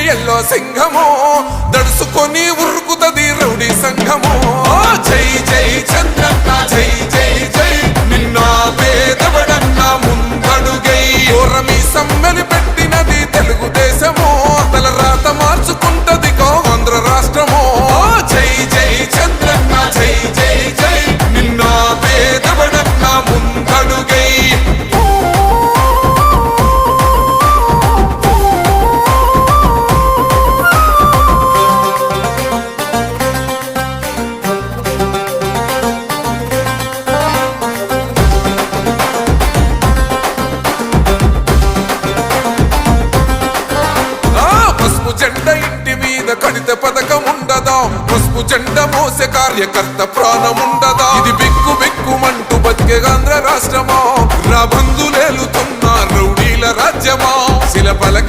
yellow సింహము దడుసుకొని ఉరుకుతది rowdy సంఘము జై జై చంద్రన్న జై జై జై నిన్న పేదవడన్న ముందడుగై ఓరమి సమ్మెలి పెట్టినది తెలుగుదేశము తల రాత మార్చుకుంటది ఆంధ్ర రాష్ట్రము జై జై చంద్రన్న జై జై జై నిన్న పేదవడన్న ముందడుగై పసుపు జెండా ఇంటి మీద కడిత పథకం ఉండదా పసుపు జెండా మోసే కార్యకర్త ప్రాణముండదా ఇది బిక్కు బిక్కుమంటూ బతికే ఆంధ్ర రాష్ట్రమా రా బంధులేలుతున్న రౌడీల రాజ్యమా శిల